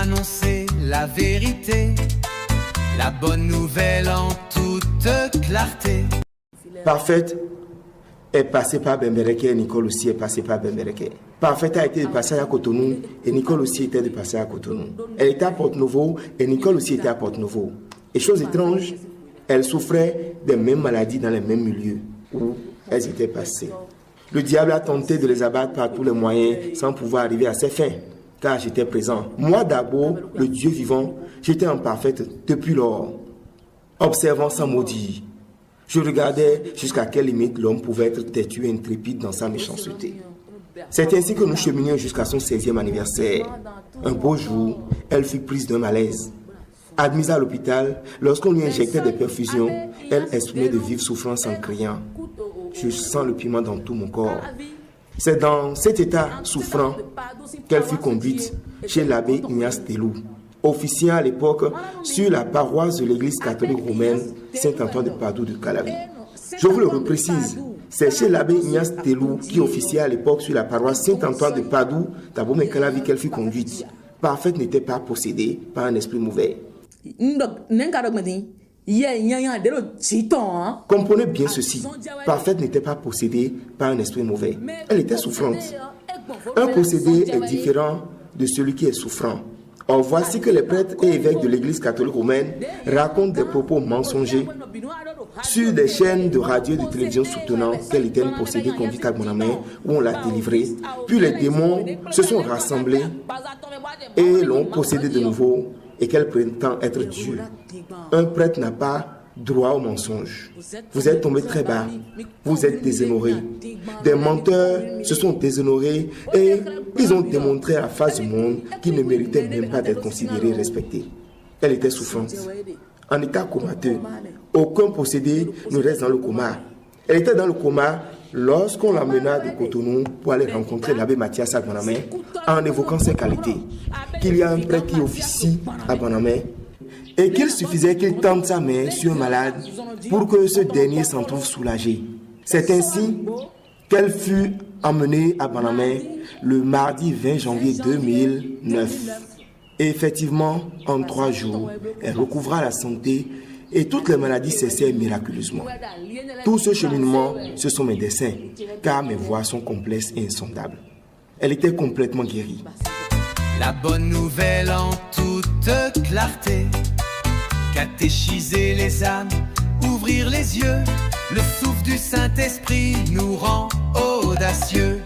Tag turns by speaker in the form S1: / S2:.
S1: annoncer la vérité, la bonne nouvelle en toute clarté.
S2: Parfaite est passée par Bembereke et Nicole aussi est passée par Bembereke. Parfaite a été de passage à Cotonou et Nicole aussi était de passage à Cotonou. Elle était à Porte-Nouveau et Nicole aussi était à Porte-Nouveau. Et chose étrange, elles souffraient des mêmes maladies dans les mêmes milieux où elles étaient passées. Le diable a tenté de les abattre par tous les moyens sans pouvoir arriver à ses fins, car j'étais présent. Moi d'abord, le Dieu vivant, j'étais en parfaite depuis lors, observant sans maudire. Je regardais jusqu'à quelle limite l'homme pouvait être têtu et intrépide dans sa méchanceté. C'est ainsi que nous cheminions jusqu'à son 16e anniversaire. Un beau jour, elle fut prise d'un malaise. Admise à l'hôpital, lorsqu'on lui injectait des perfusions, elle exprimait de vives souffrances en criant. Je sens le piment dans tout mon corps. C'est dans cet état souffrant qu'elle fut conduite chez l'abbé Ignace Telou, officiant à l'époque sur la paroisse de l'église catholique romaine Saint-Antoine de Padoue de Calavi. Je vous le reprécise, c'est chez l'abbé Ignace Telou qui officiait à l'époque sur la paroisse Saint-Antoine de Padoue d'Abomey Calavi qu'elle fut conduite. Parfaite n'était pas possédée par un esprit mauvais. Comprenez bien ceci, Parfaite n'était pas possédée par un esprit mauvais. Elle était souffrante. Un possédé est différent de celui qui est souffrant. Or, voici que les prêtres et évêques de l'église catholique romaine racontent des propos mensongers sur des chaînes de radio et de télévision soutenant qu'elle était une possédée conduite à Bonamé où on l'a délivrée. Puis les démons se sont rassemblés et l'ont possédée de nouveau et qu'elle prétend être Dieu. Un prêtre n'a pas droit au mensonge. Vous êtes tombé très bas. Vous êtes déshonoré. Des menteurs se sont déshonorés et ils ont démontré à la face du monde qu'ils ne méritaient même pas d'être considérés et respectés. Elle était souffrante. En état comateux, aucun possédé ne reste dans le coma. Elle était dans le coma lorsqu'on l'amena de Cotonou pour aller rencontrer l'abbé Mathias à Bonamé en évoquant ses qualités. Qu'il y a un prêtre qui officie à Bonamé et qu'il suffisait qu'il tende sa main sur un malade pour que ce dernier s'en trouve soulagé. C'est ainsi qu'elle fut emmenée à Bonamé le mardi 20 janvier 2009. Et effectivement, en 3 jours, elle recouvra la santé et toutes les maladies cessèrent miraculeusement. Tout ce cheminement, ce sont mes dessins, car mes voix sont complexes et insondables. Elle était complètement guérie.
S1: La bonne nouvelle en toute clarté, catéchiser les âmes, ouvrir les yeux, le souffle du Saint-Esprit nous rend audacieux.